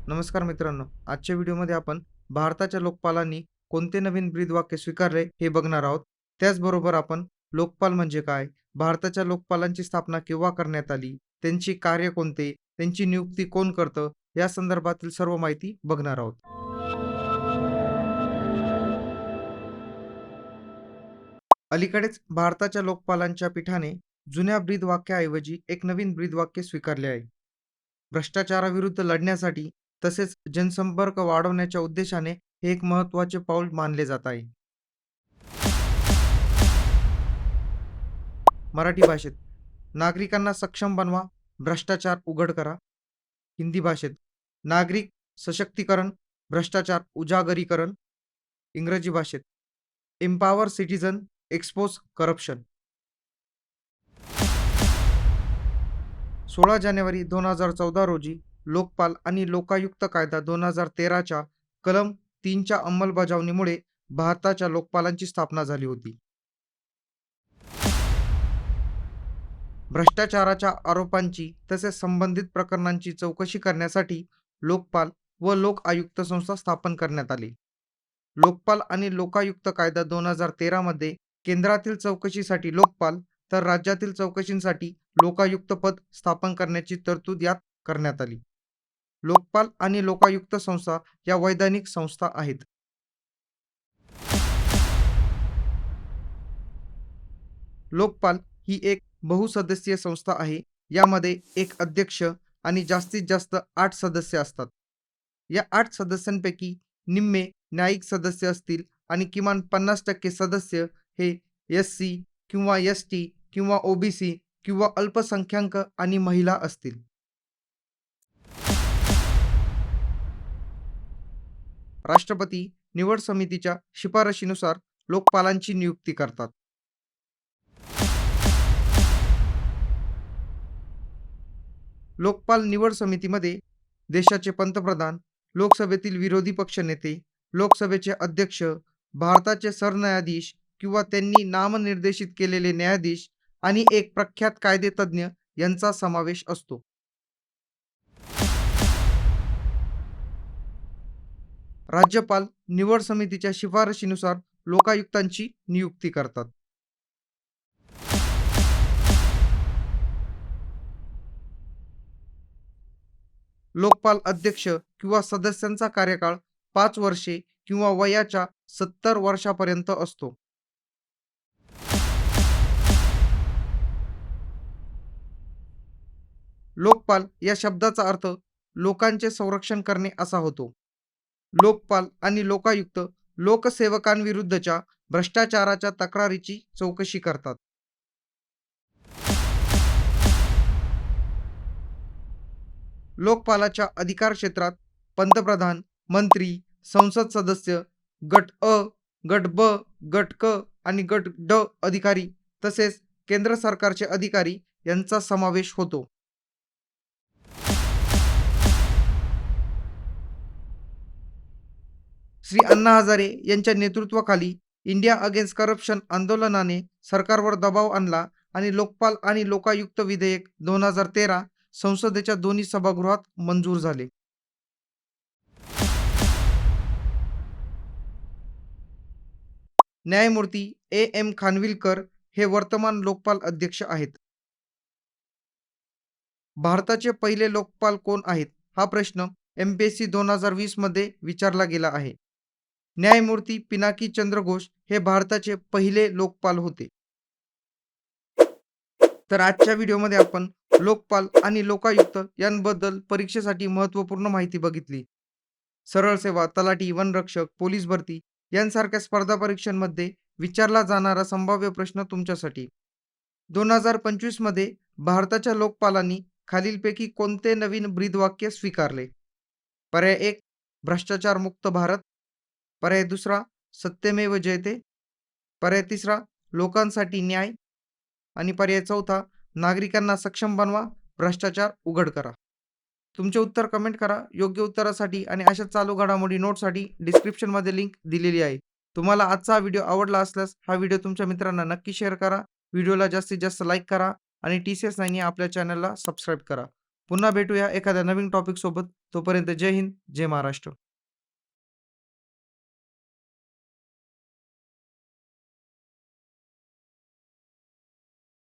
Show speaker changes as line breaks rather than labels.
नमस्कार मित्रांनो. आजच्या व्हिडिओमध्ये आपण भारताच्या लोकपालांनी कोणते नवीन ब्रीदवाक्य स्वीकारले हे बघणार आहोत. त्याचबरोबर आपण लोकपाल म्हणजे काय, भारताच्या लोकपालांची स्थापना केव्हा करण्यात आली, त्यांची कार्य कोणते, त्यांची नियुक्ती कोण करतं, या संदर्भातील सर्व माहिती बघणार आहोत. अलीकडेच भारताच्या लोकपालांच्या पीठाने जुन्या ब्रीदवाक्याऐवजी एक नवीन ब्रीदवाक्य स्वीकारले आहे. भ्रष्टाचाराविरुद्ध लढण्यासाठी तसेच जनसंपर्क वाढवण्याच्या उद्देशाने हे एक महत्त्वाचे पाऊल मानले जात आहे. मराठी भाषेत नागरिकांना सक्षम बनवा, भ्रष्टाचार उघड करा. हिंदी भाषेत नागरिक सशक्तीकरण, भ्रष्टाचार उजागरीकरण. इंग्रजी भाषेत एम्पॉवर सिटीजन, एक्सपोज करप्शन. 16 जानेवारी 2014 रोजी लोकपाल आणि लोकायुक्त कायदा 2013च्या कलम 3च्या अंमलबजावणीमुळे भारताच्या लोकपालांची स्थापना झाली होती. भ्रष्टाचाराच्या आरोपांची तसेच संबंधित प्रकरणांची चौकशी करण्यासाठी लोकपाल व लोक आयुक्त संस्था स्थापन करण्यात आली. लोकपाल आणि लोकायुक्त कायदा 2013 मध्ये केंद्रातील चौकशीसाठी लोकपाल तर राज्यातील चौकशींसाठी लोकायुक्त पद स्थापन करण्याची तरतूद यात करण्यात आली. लोकपाल आणि लोकायुक्त संस्था या वैधानिक संस्था आहेत. लोकपाल ही एक बहुसदस्यीय संस्था आहे. यामध्ये एक अध्यक्ष आणि जास्तीत जास्त 8 सदस्य असतात. या 8 सदस्यांपैकी निम्मे न्यायिक सदस्य असतील आणि किमान 50% सदस्य हे एस-सी किंवा एस-टी किंवा ओ-बी-सी किंवा अल्पसंख्याक आणि महिला असतील. राष्ट्रपती निवड समितीच्या शिफारशीनुसार लोकपालांची नियुक्ती करतात. लोकपाल निवड समितीमध्ये देशाचे पंतप्रधान, लोकसभेतील विरोधी पक्षनेते, लोकसभेचे अध्यक्ष, भारताचे सरन्यायाधीश किंवा त्यांनी नामनिर्देशित केलेले न्यायाधीश आणि एक प्रख्यात कायदेतज्ञ यांचा समावेश असतो. राज्यपाल निवड समितीच्या शिफारशीनुसार लोकायुक्तांची नियुक्ती करतात. लोकपाल अध्यक्ष किंवा सदस्यांचा कार्यकाळ 5 वर्षे किंवा वयाच्या 70 वर्षापर्यंत असतो. लोकपाल या शब्दाचा अर्थ लोकांचे संरक्षण करणे असा होतो. लोकपाल आणि लोकायुक्त लोकसेवकांविरुद्धच्या भ्रष्टाचाराच्या तक्रारीची चौकशी करतात. लोकपालाच्या अधिकार क्षेत्रात पंतप्रधान, मंत्री, संसद सदस्य, गट अ, गट ब, गट क आणि गट ड अधिकारी तसेच केंद्र सरकारचे अधिकारी यांचा समावेश होतो. श्री अण्णा हजारे यांच्या नेतृत्वाखाली इंडिया अगेन्स्ट करप्शन आंदोलनाने सरकारवर दबाव आणला आणि लोकपाल आणि लोकायुक्त विधेयक 2013 संसदेच्या दोन्ही सभागृहात मंजूर झाले. न्यायमूर्ती ए.एम. खानविलकर हे वर्तमान लोकपाल अध्यक्ष आहेत. भारताचे पहिले लोकपाल कोण आहेत? हा प्रश्न MPSC 2020 मध्ये विचारला गेला आहे. न्यायमूर्ती पिनाकी चंद्र घोष हे भारताचे पहिले लोकपाल होते. तर आजच्या व्हिडिओमध्ये आपण लोकपाल आणि लोकायुक्त यांबद्दल परीक्षेसाठी महत्त्वपूर्ण माहिती बघितली. सरळ सेवा, तलाठी, वनरक्षक, पोलीस भरती यांसारख्या स्पर्धा परीक्षांमध्ये विचारला जाणारा संभाव्य प्रश्न तुमच्यासाठी. 2025 मध्ये भारताच्या लोकपालांनी खालीलपैकी कोणते नवीन ब्रीदवाक्य स्वीकारले? पर्याय 1 भ्रष्टाचार मुक्त भारत, पर्याय 2 सत्यमेव जयते, पर्याय 3 लोकांसाठी न्याय आणि पर्याय 4 नागरिकांना सक्षम बनवा, भ्रष्टाचार उघड करा. तुमचे उत्तर कमेंट करा. योग्य उत्तरासाठी आणि अशा चालू घडामोडी नोटसाठी डिस्क्रिप्शनमध्ये लिंक दिलेली आहे. तुम्हाला आजचा हा व्हिडिओ आवडला असल्यास हा व्हिडिओ तुमच्या मित्रांना नक्की शेअर करा. व्हिडिओला जास्तीत जास्त लाईक करा आणि TCS9 या आपल्या चॅनलला सबस्क्राईब करा. पुन्हा भेटूया एखाद्या नवीन टॉपिक सोबत. तोपर्यंत जय हिंद, जय महाराष्ट्र.